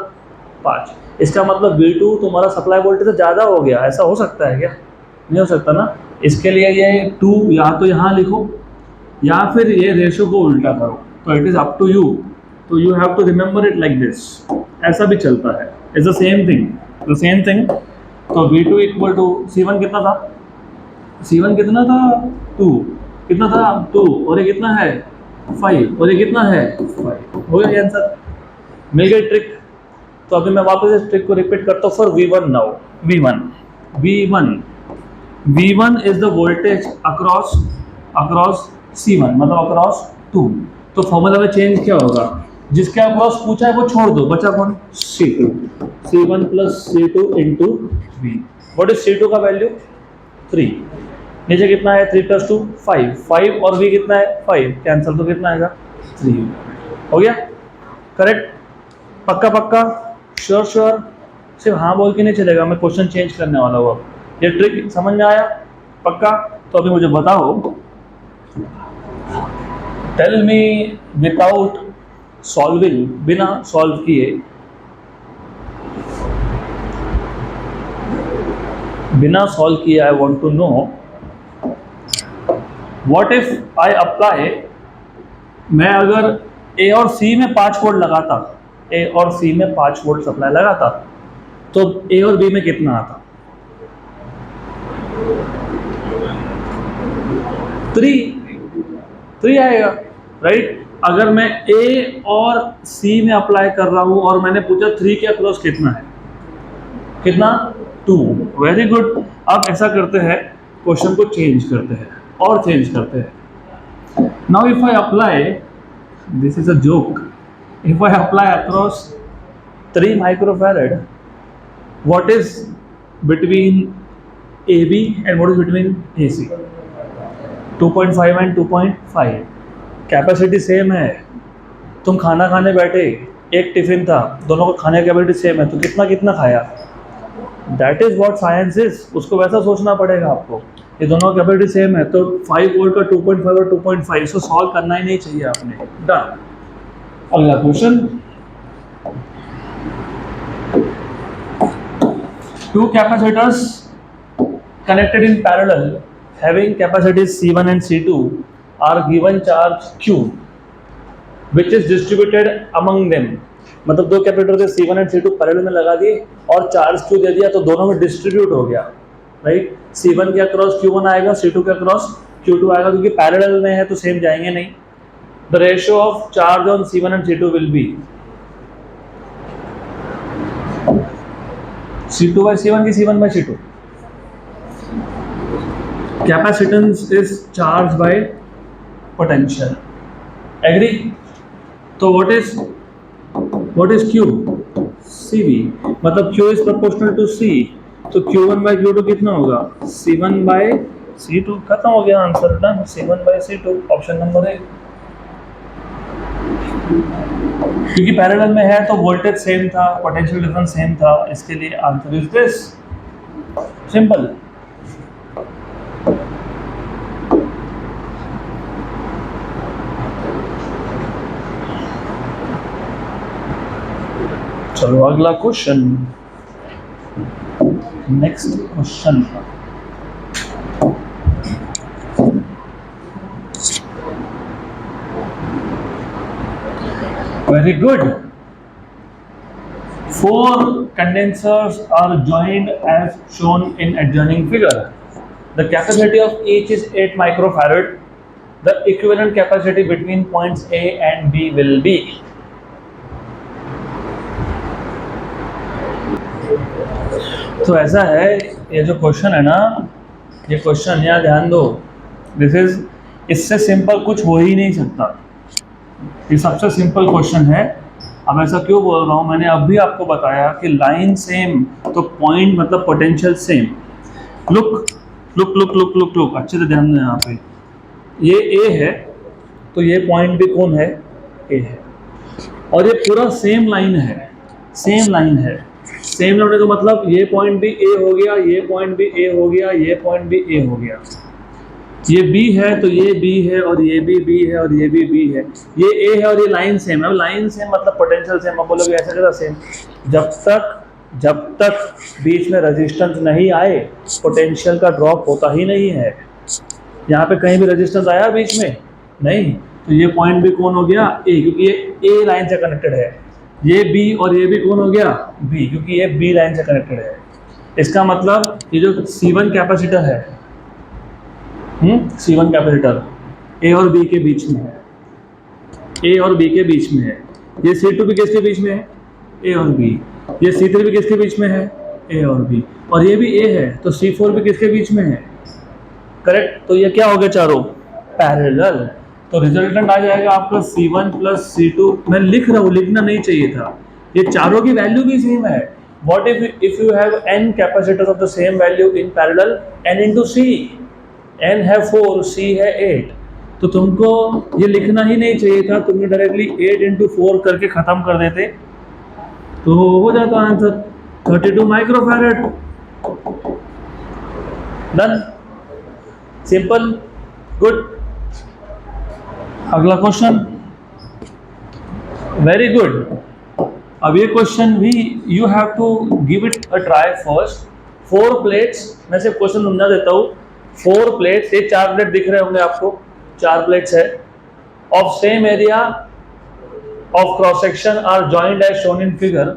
5। इसका मतलब V2 तुम्हारा सप्लाई वोल्टेज से ज़्यादा हो गया। ऐसा हो सकता है क्या? नहीं हो सकता ना। इसके लिए ये 2 या तो यहाँ लिखो या फिर ये रेशो को उल्टा करो, तो it is up to you. तो you have to remember it like this. ऐसा भी चलता है, it's the same thing, the same thing. तो V2 इक्वल टू C1 कितना था? C1 कितना था? 2। कितना था? 2। और ये कितना है? 5। और ये कितना है? 5। हो गया आंसर, मिल गई ट्रिक। तो अभी मैं वापस इस ट्रिक को रिपीट करता हूँ for V1 now. V1 is the voltage across C1, मतलब अक्रॉस 2। तो फॉर्मूला में चेंज क्या होगा? जिसके अक्रॉस पूछा है वो छोड़ दो, बचा कौन? C2। C1 plus C2 into V। What is C2 का वैल्यू? 3। नीचे कितना है? 3 प्लस 2 5। 5 और V कितना है? 5। कैंसिल, तो कितना आएगा? 3। हो गया करेक्ट? पक्का पक्का? Sure sure? सिर्फ हाँ बोल के नहीं चलेगा, मैं क्वेश्चन चेंज करने वाला हूँ अब। ये ट्रिक समझ में आया? पक्का? तो अभी मुझे बताओ, टेल मी विदाउट सॉल्विंग, बिना सॉल्व किए, I want to know what if I apply, मैं अगर A और C में 5 वोल्ट लगाता, A और C में 5 वोल्ट सप्लाई लगाता, तो A और B में कितना आता? 3 आएगा, राइट? अगर मैं A और C में अप्लाई कर रहा हूं और मैंने पूछा 3 के अक्रॉस कितना है? कितना? 2। Very good. अब ऐसा करते हैं, क्वेश्चन को चेंज करते हैं और चेंज करते हैं। Now if I apply, this is a joke, if I apply across 3 microfarad, what is between AB and what is between AC? 2.5 and 2.5। Capacity same है। तुम खाना खाने बैठे, एक टिफिन था, दोनों का खाने की कैपेसिटी सेम है, तो कितना कितना खाया? That is what science is. उसको वैसा सोचना पड़ेगा आपको। ये दोनों का कैपेसिटी सेम है, तो 5 वोल्ट का 2.5 और 2.5, इसको सॉल्व करना ही नहीं चाहिए आपने। डन। अगला question, 2 capacitors connected in parallel having capacities C1 and C2 are given charge Q which is distributed among them। मतलब 2 कैपेसिटर थे C1 and C2 पैरेलल में लगा दिए और चार्ज Q दे दिया, तो दोनों में डिस्ट्रीब्यूट हो गया, राइट? C1 के अक्रॉस Q1 आएगा, C2 के अक्रॉस Q2 आएगा, क्योंकि पैरेलल में है तो सेम जाएंगे नहीं। The ratio of charge on C1 and C2 will be C2 by C1 की C1 by C2। Capacitance is charged by potential, agree? तो what is Q? CV, मतलब Q is proportional to C, तो Q1 by Q2 कितना होगा? C1 by C2। खत्म हो गया answer ना, C1 by C2, option number A। क्योंकि पैरेलल में है तो वोल्टेज सेम था, पोटेंशियल डिफरेंस सेम था, इसके लिए आंसर इज दिस। सिंपल। चलो अगला question, next question. Very good. Four condensers are joined as shown in adjoining figure. The capacity of each is 8 microfarad. The equivalent capacity between points A and B will be. तो ऐसा है, ये जो question है ना, ये question यहाँ ध्यान दो, दिस इज, इससे सिंपल कुछ हो ही नहीं सकता। ये सबसे सिंपल क्वेश्चन है। अब ऐसा क्यों बोल रहा हूँ, मैंने अभी आपको बताया कि लाइन सेम तो पॉइंट मतलब potential same. Look look look look look look, अच्छे से ध्यान दें। यहाँ पे ये ए है तो ये पॉइंट भी कौन है, ए है, और ये पूरा सेम लाइन है, सेम लाइन है। सेम होने का मतलब ये पॉइंट भी ए हो गया, ये पॉइंट भी ए हो गया, ये पॉइंट भी ए हो गया। ये बी है तो ये बी है, और ये भी बी है, और ये भी बी है। ये ए है और ये लाइन सेम है। अब लाइन सेम मतलब पोटेंशियल सेम। अब बोलोगे ऐसा कैसा सेम, जब तक बीच में रेजिस्टेंस नहीं आए पोटेंशियल का ड्रॉप होता ही नहीं है। यहाँ पे कहीं भी रेजिस्टेंस आया बीच में नहीं, तो ये पॉइंट भी कौन हो गया, ए, क्योंकि ये ए लाइन से कनेक्टेड है। ये बी और ये भी कौन हो गया, बी, क्योंकि ये बी लाइन से कनेक्टेड है। इसका मतलब ये जो C1 कैपेसिटर है, C1 कैपेसिटर ए और बी के बीच में है, ए और बी के बीच में है। ये C2 भी किसके बीच में है, ए और बी। ये C3 भी किसके बीच में है, ए और बी, और ये भी ए है तो C4 भी किसके बीच में है, करेक्ट। तो ये क्या हो गया, चारों पैरेलल। तो रिजल्टेंट आ जाएगा आपका C1 प्लस C2। मैं लिख रहा हूँ, लिखना नहीं चाहिए था। ये चारों की वैल्यू भी सेम है। What if you have n capacitors of the same value in parallel, n into C, n है 4, C है 8, तो तुमको ये लिखना ही नहीं चाहिए था, तुमने डायरेक्टली 8 into 4 करके खत्म कर देते तो हो जाता answer 32 microfarad. Done, simple, good. अगला क्वेश्चन, वेरी गुड। अब ये क्वेश्चन भी you have to give it a try first. 4 plates, मैं सिर्फ क्वेश्चन समझा देता हूँ। 4 प्लेट्स, ये 4 प्लेट दिख रहे होंगे आपको, 4 प्लेट्स है, of same area of cross section are joined as shown in figure.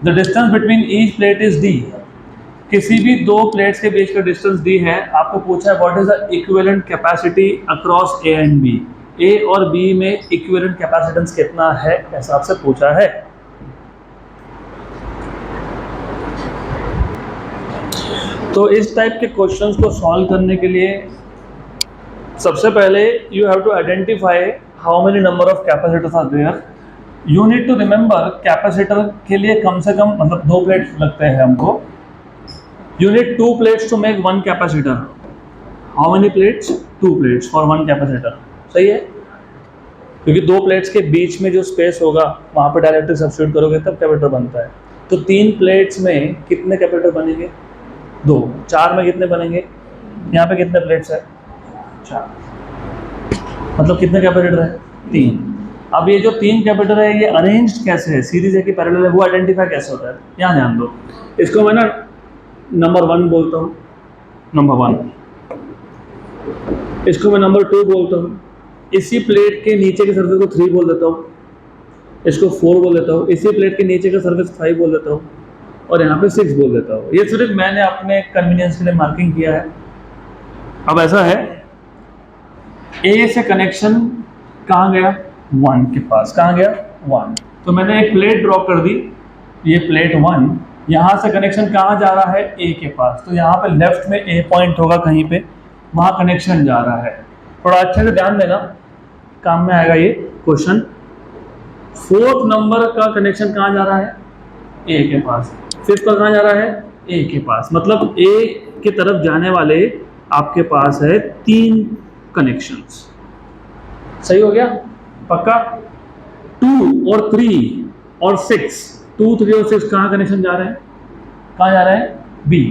The distance between each plate is D. किसी भी 2 प्लेट्स के बीच का डिस्टेंस डी है। आपको पूछा है what is the equivalent capacity across A and B. A और B में इक्विवेलेंट कैपेसिटेंस कितना है, ऐसा आपसे पूछा है। तो इस टाइप के क्वेश्चंस को सॉल्व करने के लिए सबसे पहले you have to identify how many number of capacitors are there. You need to remember capacitor के लिए कम से कम मतलब 2 प्लेट्स लगते हैं हमको। You need 2 plates to make 1 capacitor. How many plates, 2 plates for 1 capacitor. सही है, क्योंकि 2 प्लेट्स के बीच में जो स्पेस होगा वहाँ पे डायरेक्टली सब्स्टिट्यूट करोगे तब कैपेसिटर बनता है। तो 3 प्लेट्स में कितने कैपेसिटर बनेंगे, 2। 4 में कितने बनेंगे, यहाँ पे कितने प्लेट्स है, 4, मतलब कितने कैपेसिटर है, 3। अब ये जो 3 कैपेसिटर है ये अरेंज्ड कैसे है, सीरीज है कि पैरेलल है, वो आइडेंटिफाई कैसे होता है, यहाँ ध्यान दो। इसको मैं ना नंबर 1 बोलता हूँ, नंबर 1। इसको मैं नंबर 2 बोलता हूँ। इसी प्लेट के नीचे के सरफेस को 3 बोल देता हूँ, इसको 4 बोल देता हूँ। इसी प्लेट के नीचे का सरफेस 5 बोल देता हूँ, और यहाँ पे 6 बोल देता हूँ। ये सिर्फ मैंने अपने कन्वीनियंस के लिए मार्किंग किया है। अब ऐसा है, ए से कनेक्शन कहाँ गया, 1 के पास, कहाँ गया, 1। तो मैंने एक प्लेट ड्रॉ कर दी, ये प्लेट 1, यहाँ से कनेक्शन कहाँ जा रहा है, ए के पास। तो यहाँ पे लेफ्ट में ए पॉइंट होगा कहीं पे, वहाँ कनेक्शन जा रहा है। थोड़ा अच्छे से ध्यान देना, काम में आएगा ये क्वेश्चन। 4th नंबर का कनेक्शन कहाँ जा रहा है, ए के पास। 5th का कहाँ जा रहा है, ए के पास। मतलब ए की तरफ जाने वाले आपके पास है 3 कनेक्शंस। सही हो गया, पक्का। 2 और 3 और 6, 2, 3 और 6 कहाँ कनेक्शन जा रहे हैं, कहाँ जा रहे हैं, B,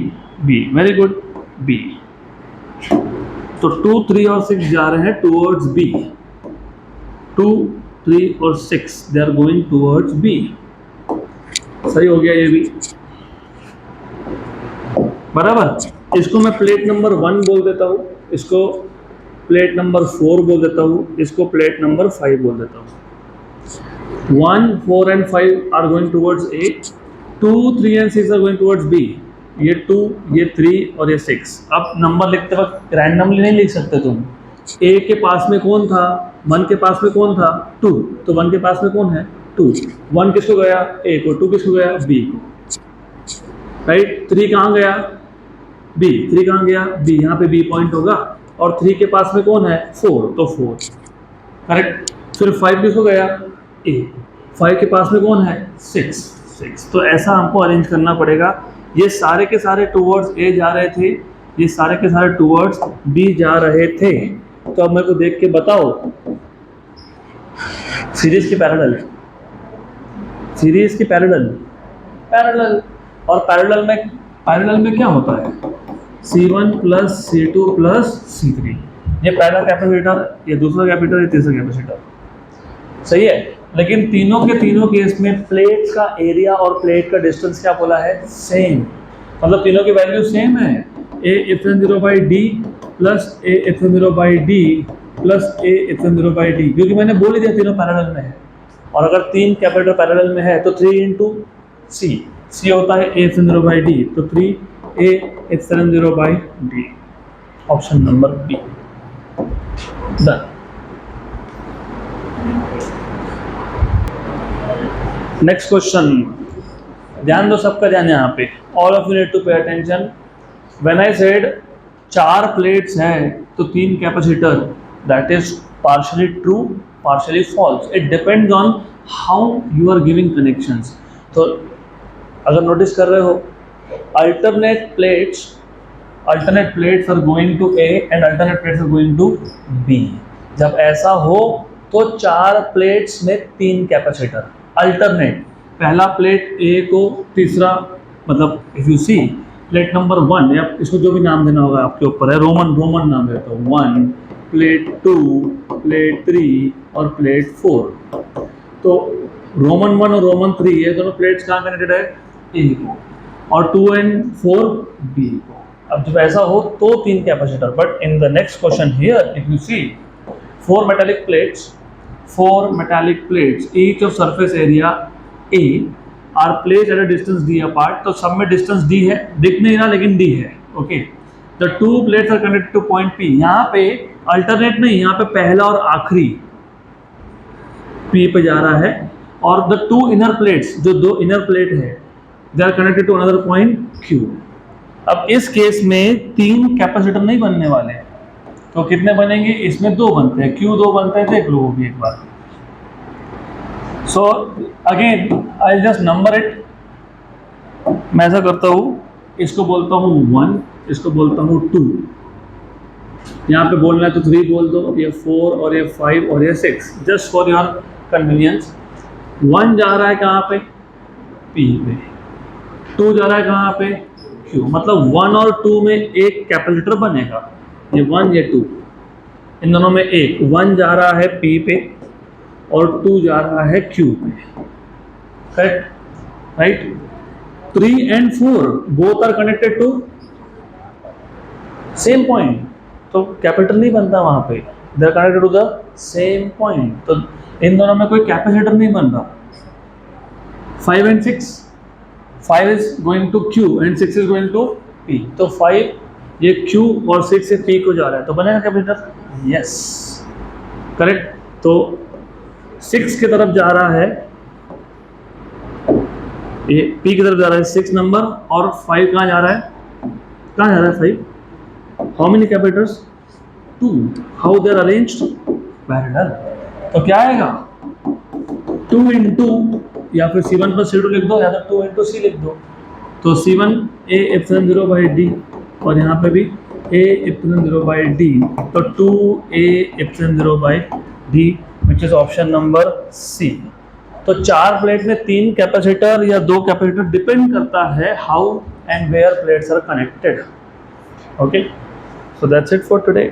B, very good, B. तो 2, 3 और 6 जा रहे हैं टूवर्ड्स बी। 2, 3 और 6 they are going towards B. सही हो गया ये भी, बराबर। इसको मैं प्लेट नंबर 1 बोल देता हूँ, इसको प्लेट नंबर 4 बोल देता हूँ, इसको प्लेट नंबर 5 बोल देता हूँ। 1, 4 and 5 are going towards A, 2, 3 and 6 are going towards B। ये 2, ये 3 और ये 6। अब नंबर लिखते वक्त रैंडमली नहीं लिख सकते तुम। A के पास में कौन था, 1 के पास में कौन था, 2, तो 1 के पास में कौन है, 2। 1 किसको गया, A को, 2 किसको गया, B को, राइट। 3 कहाँ गया, B, 3 कहाँ गया, B, यहाँ पे B पॉइंट होगा, और 3 के पास में कौन है, 4, तो 4, करेक्ट। फिर 5 किसको गया, A, 5 के पास में कौन है, 6। तो ऐसा हमको अरेंज करना पड़ेगा। ये सारे के सारे टूवर्ड्स A जा रहे थे, ये सारे के सारे टूवर्ड्स B जा रहे थे। तो अब मेरे को देख के बताओ, सीरीज की पैरेलल, सीरीज की पैरेलल, पैरेलल, और पैरेलल में क्या होता है, C1 plus C2 plus C3। ये पहला कैपेसिटर, ये दूसरा कैपेसिटर, ये तीसरा कैपेसिटर, सही है। लेकिन तीनों के तीनों केस में प्लेट्स का एरिया और प्लेट का डिस्टेंस क्या बोला है, सेम, मतलब तीनों की वैल्यू सेम है। A epsilon 0 by D plus A epsilon 0 by D plus A epsilon 0 by D, क्योंकि मैंने बोल दिया तीनों पैरेलल में है। और अगर 3 कैपेसिटर पैरेलल में है तो 3 इंटू C होता है A एप्सिलॉन 0 बाई डी, तो 3A epsilon 0 by D, option number B, done. Next question, ध्यान दो, सबका ध्यान यहाँ पे, all of you need to pay attention. When I said 4 plates हैं तो 3 capacitor, that is partially true, partially false, it depends on how you are giving connections. तो अगर नोटिस कर रहे हो, alternate plates are going to A and alternate plates are going to B। जब ऐसा हो तो 4 प्लेट्स में 3 कैपेसिटर अल्टरनेट, पहला प्लेट A को, तीसरा, मतलब if you see plate number 1, या इसको जो भी नाम देना होगा आपके ऊपर है, रोमन नाम देता हूँ, 1, प्लेट 2, प्लेट 3 और प्लेट 4। तो रोमन 1 और रोमन 3 ये दोनों प्लेट्स कहाँ कनेक्टेड है, A को, और 2 एंड 4 B को। अब जब ऐसा हो तो 3 capacitor, but in the next question here if you see 4 metallic plates each of surface area A are placed at a distance D apart, तो सब में डिस्टेंस D है, दिख नहीं रहा लेकिन D है, okay. The 2 plates are connected to point P, यहाँ पे अल्टरनेट नहीं, यहाँ पे पहला और आखिरी P पे जा रहा है, और the 2 inner plates, जो 2 inner plate है, they are connected to another point Q। अब इस केस में 3 कैपेसिटर नहीं बनने वाले हैं, तो कितने बनेंगे, इसमें 2 बनते हैं, क्यों 2 बनते हैं देख लो भी एक बार। So again I just number it, मैं ऐसा करता हूँ, इसको बोलता हूँ 1, इसको बोलता हूँ 2, यहाँ पे बोलना है तो 3 बोल दो, ये 4 और ये 5 और ये 6, जस्ट फॉर योर कन्वीनियंस। 1 जा रहा है कहाँ पे, P पे, 2 जा रहा है कहाँ पे, Q, मतलब 1 और 2 में एक कैपेसिटर बनेगा, ये 1 ये 2, इन दोनों में एक, 1 जा रहा है P पे और 2 जा रहा है Q पे, correct, right. 3 and 4 both are connected to same point, तो कैपेसिटर नहीं बनता वहां पे, they are connected to the same point, तो इन दोनों में कोई कैपेसिटर नहीं बन रहा। 5 and 6, 5 is going to Q and 6 is going to P, तो 5 ये Q और 6 से P को जा रहा है, तो बनेगा कैपेसिटर, यस, करेक्ट। तो 6 की तरफ जा रहा है, ये P की तरफ जा रहा है 6 नंबर, और 5 कहाँ जा रहा है, कहाँ जा रहा है 5, how many capacitors, 2, how they are arranged, parallel, तो क्या आएगा 2 into, या फिर C1 प्लस C2 लिख दो, या तो 2 into C लिख दो, तो C1 A epsilon 0 by D, और यहाँ पे भी A एप्सिलॉन 0 बाई डी, तो 2A epsilon 0 by D, which is option number C। तो 4 प्लेट में 3 कैपेसिटर या 2 कैपेसिटर, डिपेंड करता है how and where plates are connected, okay. So that's it for today.